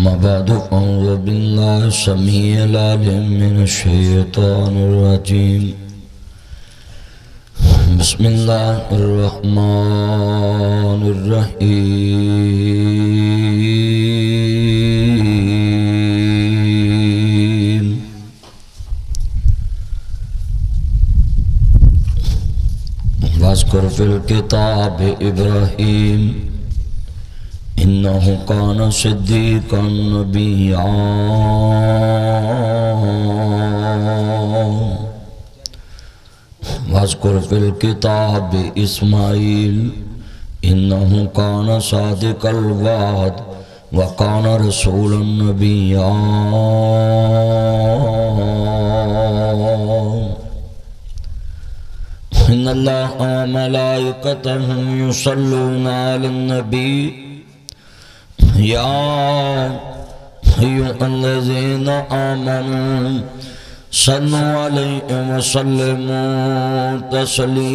मबादु औज़ु बिल्लाहि समीइल अलीम मिनश्शैतानिर रजीम बिस्मिल्लाहिर रहमानिर रहीम। वज़्कुर फिल किताब इब्राहीम इन्नहु कान सिद्दीक़न नबिय्या। वज़्कुर फिल किताब इस्माईल इन्नहु कान सादिक़ल वाद व कान रसूलन नबिय्या। इन्नल्लाह व मलाइकतहु युसल्लूना अलन नबी या अय्युहल्लज़ीना आमनू सल्लु अलैहि व सल्लिमू तस्लीमा।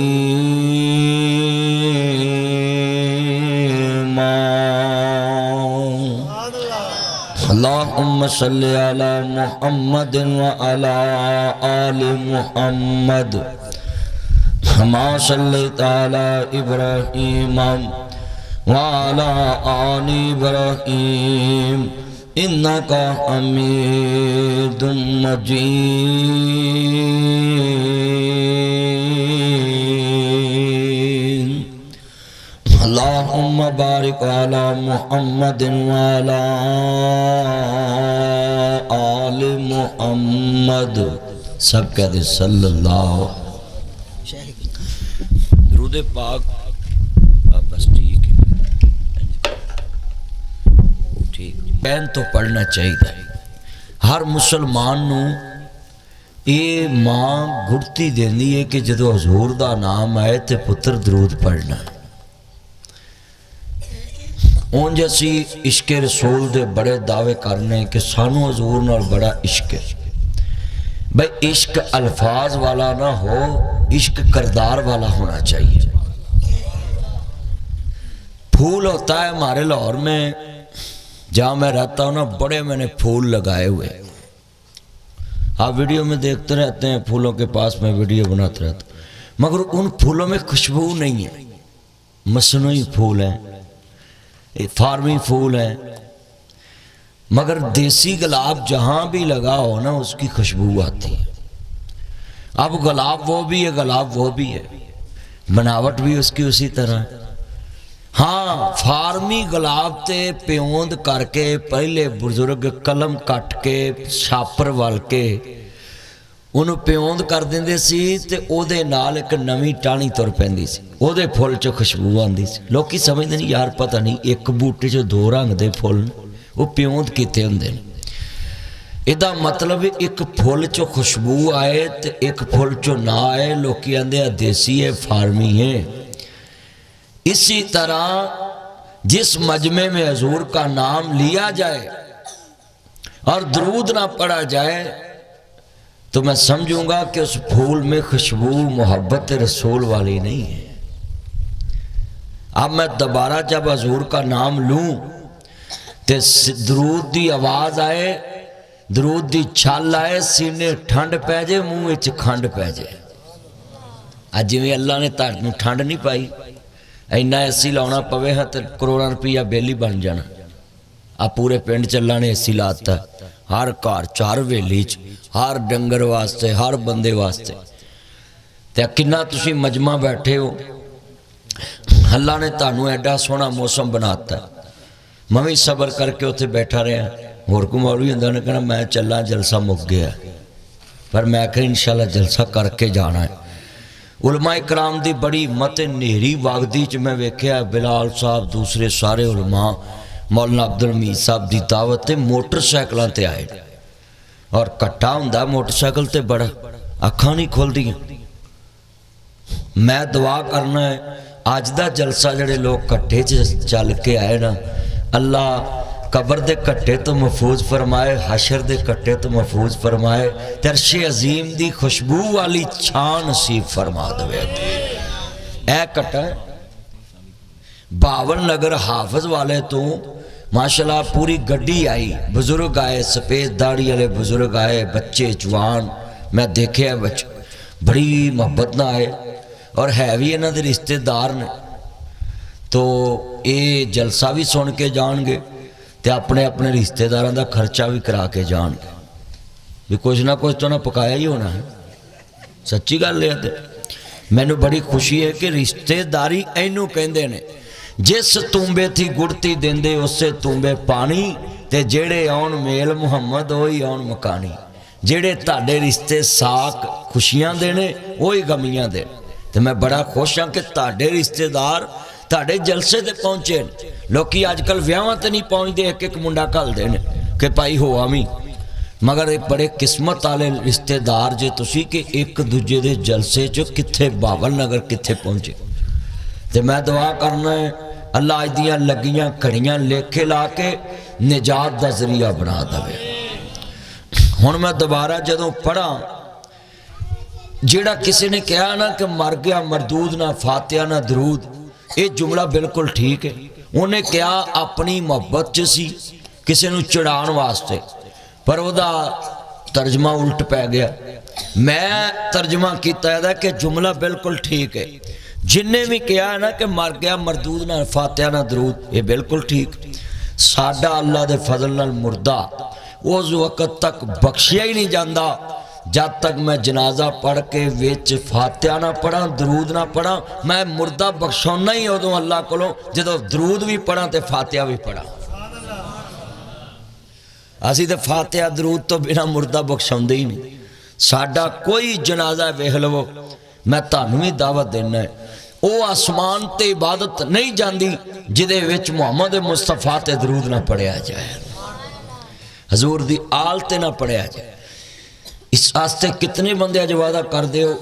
अल्लाहुम्मा सल्लि अला मुहम्मदिन व अला आलि मुहम्मद कमा सल्लैता अला इब्राहीम वाला आलि इब्राहीम इन्नका हमीदुम मजीद। अल्लाहुम्मा बारिक अला मुहम्मदिन वाला आलि मुहम्मद। सब कहते सल्लल्लाहु। दुरूद पाक बस ठीक है, ठीक पैन तो पढ़ना चाहिए। हर मुसलमान नूं ये मां गुड़ती देंदी है कि जदों हजूर दा नाम आए तो पुत्र दरूद पढ़ना। उंज असी इश्क रसूल दे बड़े दावे करने कि सानू हजूर नाल बड़ा इश्क है। भाई इश्क अल्फाज वाला ना हो, इश्क करदार वाला होना चाहिए। फूल होता है हमारे लाहौर में, जहाँ मैं रहता हूँ ना, बड़े मैंने फूल लगाए हुए। आप वीडियो में देखते रहते हैं, फूलों के पास में वीडियो बनाते रहते, मगर उन फूलों में खुशबू नहीं है। मसनूई फूल हैं, फार्मी फूल हैं, मगर देसी गुलाब जहाँ भी लगा हो ना उसकी खुशबू आती है। अब गुलाब वो भी है, गुलाब वो भी है, बनावट भी उसकी उसी तरह। हाँ, फार्मी गुलाब ते प्योंद करके पहले बुजुर्ग कलम कट के छापर वाल के उन्होंने प्योंद कर देंदे सी ते ओदे नाल एक नवीं टाणी तुर पैंदी सी, ओदे फुल चो खुशबू आंदी सी। लोकी समझदे नहीं यार, पता नहीं एक बूटे चो दो रंग दे फुल वो प्योंद कीते हुंदे ने। इहदा मतलब एक फुल चो खुशबू आए ते एक फुल चो ना आए, लोकी आंदे देसी है, फार्मी है। इसी तरह जिस मजमे में हजूर का नाम लिया जाए और दरूद ना पढ़ा जाए तो मैं समझूंगा कि उस फूल में खुशबू मोहब्बत रसूल वाली नहीं है। अब मैं दोबारा जब हजूर का नाम लूं तो दरूद की आवाज आए, दरूद की छल आए, सीने ठंड पै जाए, मुंह विच खंड पै जाए। अज जिवें अल्लाह ने तुहानूं ठंड नहीं पाई, इन्ना एसी लाना पवे है तो करोड़ों रुपया बिल ही बन जाना। आ पूरे पिंड च अल्लाह ने एसी लाता, हर घर च, हर हवेली च, हर डंगर वास्ते, हर बंदे वास्ते। ते किन्ना तुसीं मजमा बैठे हो, अल्लाह ने तुहानूं एडा सोहना मौसम बनाता। मैं भी सबर करके उत्थे बैठा रहा। होर कोई मौलवी हुंदा उन्हें कहना मैं चला, जलसा मुक गया, पर मैं कहा इंशाअल्लाह जलसा करके जाना है। उलमा इकराम दी बड़ी हिम्मत, नेरी वगदी च मैं वेख्या बिलाल साहब, दूसरे सारे उलमा, मौलाना अब्दुल हमीद साहब की दावत ते मोटरसाइकिलों ते आए। और कट्टा हुंदा मोटरसाइकिल ते बड़ा, अखां नहीं खुलदियां। मैं दुआ करना है अज दा जलसा जिहड़े लोग कट्ठे च चल के आए ना, अल्लाह कबर दे कट्टे तो महफूज फरमाए, हशर दे कट्टे तो महफूज फरमाए, ते अर्शे अजीम दी खुशबू वाली छां नसीब फरमा दे। ए कट्टा 52 नगर हाफज वाले तो माशाल्लाह पूरी गड्डी आई, बुजुर्ग आए, सफेद दाढ़ी वाले बुजुर्ग आए, बच्चे जवान, मैं देखे बच्चे बड़ी मोहब्बत ना आए और है भी इन्हां दे रिश्तेदार ने। तो ये जलसा भी सुन के जाएंगे तो अपने अपने रिश्तेदारों का खर्चा भी करा के जाएंगे भी कुछ ना कुछ तो ना पकाया ही होना है। सच्ची गल है। तो मैनू बड़ी खुशी है कि रिश्तेदारी इनू कहते ने, जिस तूंबे थी गुड़ती देंदे उसे तूंबे पानी, ते जेड़े आउन मेल मुहम्मद वही आउन मकानी। जेड़े ताडे रिश्ते साक खुशियां देने वही गमियां दे। तो मैं बड़ा खुश हाँ कि ताडे रिश्तेदार ताडे जलसे ते पहुंचे। लोकी अजकल विआहां ते नहीं पहुंचते, एक एक मुंडा घलदे ने कि भाई हो आवी, मगर एक बड़े किस्मत वाले रिश्तेदार जे तुसी कि एक दूजे दे जलसे च कित्थे बावल नगर कित्थे पहुंचे। तो मैं दुआ करना है अल्लाह दियां लगियां घड़ियां लेखे ला के निजात दा जरिया बना दवे। हुण मैं दोबारा जदों पढ़ा, जेड़ा किसी ने कहा ना कि मर गया मरदूद ना फातिहा ना दरूद, ये जुमला बिल्कुल ठीक है। उन्हें क्या अपनी मोहब्बत च सी किसी नूं चढ़ाउण वास्ते, पर वह तर्जमा उल्ट पै गया। मैं तर्जमा किया है कि जुमला बिल्कुल ठीक है। जिन्हें भी कहा ना कि मर गया मरदूद ना फातिहा ना दरूद, ये बिल्कुल ठीक। साडा अल्लाह दे फजल नाल मुर्दा उस वक्त तक बख्शिया ही नहीं जाता जब तक मैं जनाजा पढ़ के विच फातिहा ना पढ़ा दरूद ना पढ़ा। मैं मुर्दा बख्शाउना ही उदों अल्लाह कोलों जदों दरूद भी पढ़ा तो फातिहा भी पढ़ा। असी तो फातिहा दरूद तो बिना मुर्दा बख्शाउंदे ही नहीं। साडा कोई जनाजा वेख लवो, मैं तुहानूं भी दावत देना है, वो आसमान ते इबादत नहीं जाती जिदे विच मुहम्मद मुस्तफा ते दरूद ना पढ़िया जाए, हजूर दी आल ते ना पढ़िया जाए। इस वास्ते कितने बंदे अज वादा कर दे हो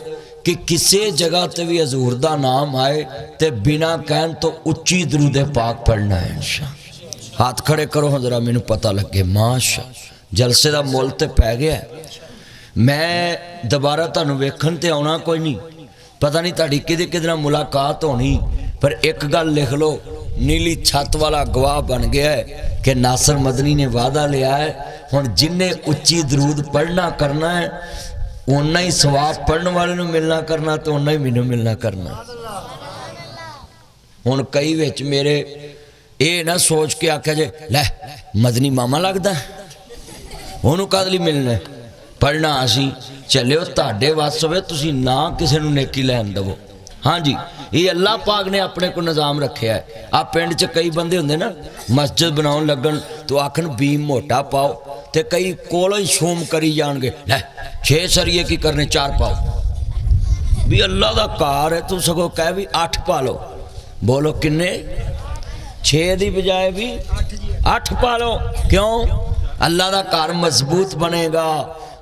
कि किसी जगह ते भी हजूर दा नाम आए तो बिना कहन तो उच्ची दरूद पाक पढ़ना है। इंशाअल्लाह हाथ खड़े करो हाँ जरा, मैनू पता लगे। माशा जलसे का मुल तो पै गया। मैं दोबारा तुहानूं वेखण ते आउणा कोई नहीं, पता नहीं तुहाडी किहदे किहदे नाल मुलाकात होनी, पर एक गल लिख लो, नीली छत वाला गवाह बन गया है कि नासर मदनी ने वादा लिया है हुण जिन्हें उच्ची दरूद पढ़ना करना है उन्ना ही सवाब पढ़ने वाले नूं मिलना करना तो उन्ना ही मैनूं मिलना करना। हुण कई विच मेरे ये ना सोच के आख्या जे लै मदनी मामा लगदा उहनूं काहदे लई मिलना है। पढ़ना असी चलियो तुहाडे वस होवे, तुसीं ना किसी नूं नेकी लैण दवो। हाँ जी, ये अल्लाह पाक ने अपने को निज़ाम रखा है। आ पिंड च कई बंदे होंदे ना मस्जिद बनाउण लगन तो आखन बीम मोटा पाओ, तो कई कोलों ही शूम करी जाणगे लै 6 सरिये की करने 4 पाओ। भी अल्लाह दा कार है, तू सगों कह भी 8 पा लो। बोलो किन्ने? 6 दी बजाय भी 8 पा लो। क्यों? अल्लाह दा कार मजबूत बनेगा,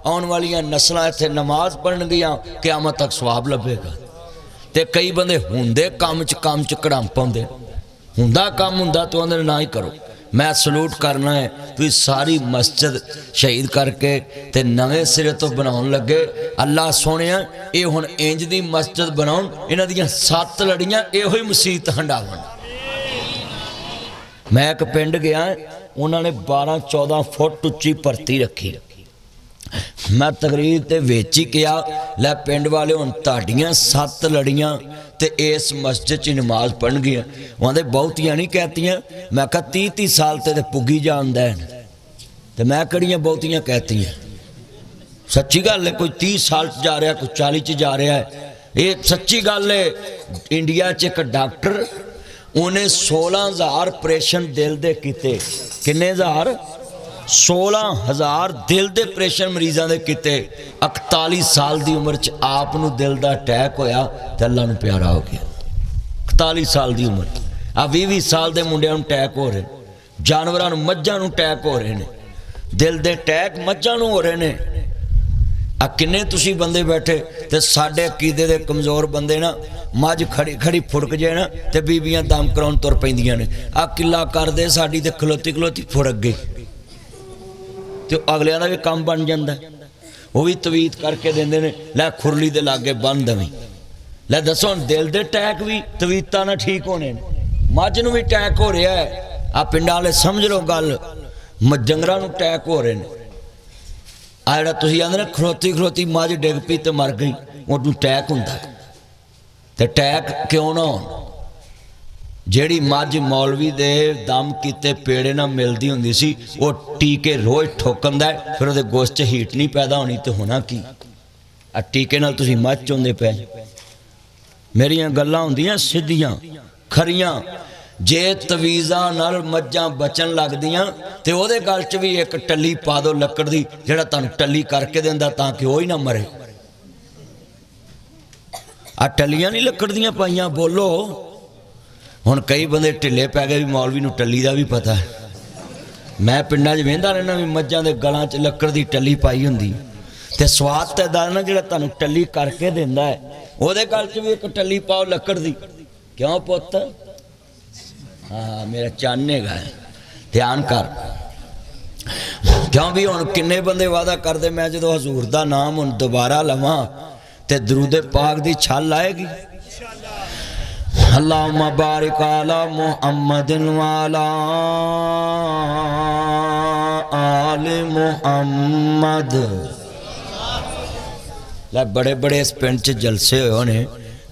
आने वाली नस्लां इत्थे नमाज पढ़नगियां, क़यामत तक सवाब लभेगा। ते कई बंदे हुंदे काम च कड़ांप आउंदे, हुंदा काम हुंदा तो आंदे ना ही करो। मैं सलूट करना है, तुसीं सारी मस्जिद शहीद करके ते नवे सिरे तो बनाउण लगे। अल्लाह सोहणिया ये हुण इंज दी मस्जिद बनाउण, इन्हां दियां 7 लड़ियां इहो ही मसीत हंडावन। मैं एक पिंड गया, उन्होंने 12-14 फुट उच्ची भरती रखी। मैं तकरीर ते वेच ही किया लै पिंड वाले हुण तुहाडियां 7 लड़ियां ते इस मस्जिद च नमाज पढ़न गियां। उहदे बहुतियां नहीं कहतियां। मैं कहा 30-30 साल ते पुगी जांदा है, ते मैं कड़ियां बहुतियां कहतियां। सच्ची गल है, कोई 30 साल च जा रहा, कोई 40 च जा रहा है। ये सच्ची गल है। इंडिया च एक डॉक्टर उन्हें 16,000 ऑपरेशन दिल दे कीते। किन्ने हज़ार? 16,000 दिल दे ऑपरेशन मरीजों के किते। 41 साल की उम्र च आप नूं दिल का अटैक होया ते अल्लाह नूं प्यारा हो गया। 41 साल की उम्र आ 20-20 साल के मुंडियां नूं अटैक हो रहे, जानवरां नूं मੱਝਾਂ नूं अटैक हो रहे हैं, दिल दे अटैक मੱਝਾਂ नूं हो रहे हैं। आ किन्ने तुसी बंदे बैठे ते साडे अकीदे दे कमज़ोर बंदे ना मੱਝ खड़ी खड़ी फुड़क जाए ना ते बीबियां दम कराउण तुर पैंदियां ने। आ किला कर दे साडी ते खलोती खलोती फुड़क गई, तो अगलियां दा भी काम बन जाता। वो भी तवीत करके देंदे ने लै खुरली दे लागे बन दवी। लै दसो दिल दे अटैक भी तवीतां नाल ठीक होने, मੱਝ नूं भी अटैक हो रहा है। आ पिंड वाले समझ लो गल, डंगरां नूं अटैक हो रहे हैं। आ जिहड़ा तुसीं आंदे ना खरोती खरोती मझ डिग पई ते मर गई, उहनूं अटैक हुंदा। ते अटैक क्यों ना हो? जिहड़ी मझ मौलवी दे दम कीते पेड़े ना मिलदी हुंदी सी, वो टीके रोज़ ठोकंदा है, फिर उहदे गोश्त च हीट नहीं पैदा होनी तो होना की? आ टीके नाल तुसीं मझ चोंदे पे। मेरियां गल्लां हुंदियां सीधियां खरियां। जे तवीज़ां नाल मझां बचन लगदियां ते ओहदे गल च भी एक टल्ली पा दो लक्कड़ दी, जिहड़ा तुहानूं टल्ली करके देंदा तां कि ओह ही ना मरे। आ टल्लियां नहीं लक्कड़ दियां पाइयां, बोलो। हुण कई बंदे ढिले पै गए भी मौलवी नूं टल्ली दा भी पता है। मैं पिंडां 'च वेंदा रहना भी मझां दे गलां च लक्कड़ दी टल्ली पाई हुंदी, ते स्वाद ते दा ना जिहड़ा तुहानूं टल्ली करके देंदा है, ओहदे गल च भी एक टल्ली पाओ लक्कड़ दी। क्यों पुत्त? हाँ मेरा चाने गा ध्यान कर। क्यों भी हुण किन्ने बंदे वादा करदे मैं जो हजूर दा नाम हुण दोबारा लवां ते दरूद पाक दी छल आएगी। अल्लाहुम्मा बारिक अला मुहम्मदिन व अला आले मुहम्मद। बड़े बड़े इस पिंड च जलसे होए होने,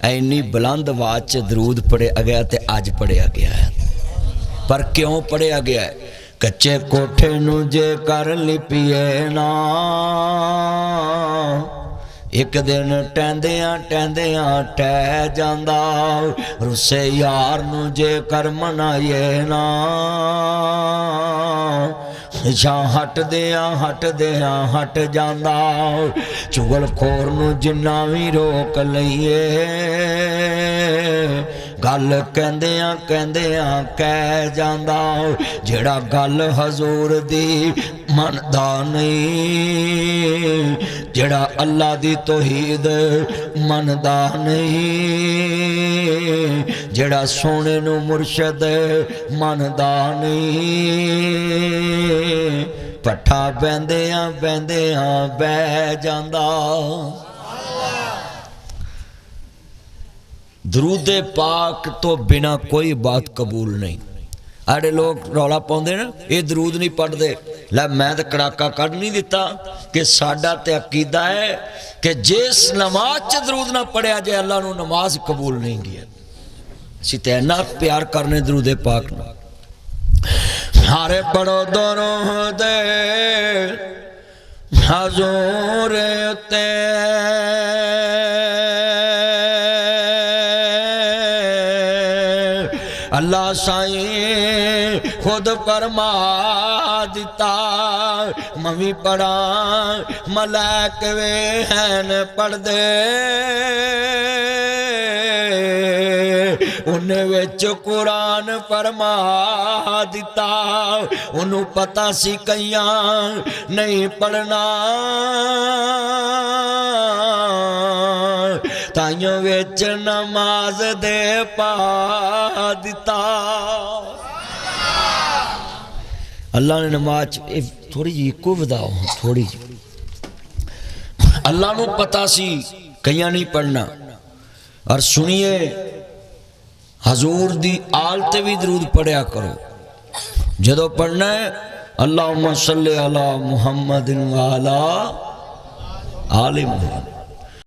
इन्नी बुलंद आवाज च दरूद पढ़िया गया ते अज पढ़िया गया है। पर क्यों पढ़िया गया है? कच्चे कोठे नूं जे कर लिपिए ना, एक दिन टहंदियां टहंदियां टह जांदा, रुसे यार नूं जे कर मनाइए ना, हट दियां हट जांदा, चुगल खोर नूं जिन्ना भी रोक लईए, गल कहंदियां कह जांदा, जेड़ा गल हजूर दी मनदा नहीं, जेड़ा अल्लाह दी तौहीद मनदा नहीं, जेड़ा सोने नूं मुर्शद मनदा नहीं, पट्ठा बहंदियां बह जांदा। दरूदे पाक तो बिना कोई बात कबूल नहीं। आड़े लोग रौला पाउंदे ना, ये दरूद नहीं पढ़ते। लै मैं तो कड़ाका कढ़ नहीं दिता कि साडा ते अकीदा है कि जिस नमाज च दरूद ना पढ़िया जाए अल्लाह नूं नमाज कबूल नहीं गया। असीं ते इन्ना प्यार करने दरूदे पाक नूं। हारे पढ़ो दोनों दे हजूर ते, अल्लाह साईं खुद फरमा दिता, मवी पढ़ा मलैक वे हैन पढ़दे, उन्हें विच कुरान फरमा दिता, उन्होंने पता सी कईयां नहीं पढ़ना, ताइयों विच नमाज दे पा दिता। अल्लाह ने नमाज थोड़ी जी को वधाओ, थोड़ी जी अल्लाह नूं पता सी कईयां नहीं पढ़ना। और सुनिए हजूर दी आल ते भी दरूद पढ़िया करो। जदों पढ़ना है अल्लाहुम्मा सल्ली अला मुहम्मदिन व अला आले मुहम्मद।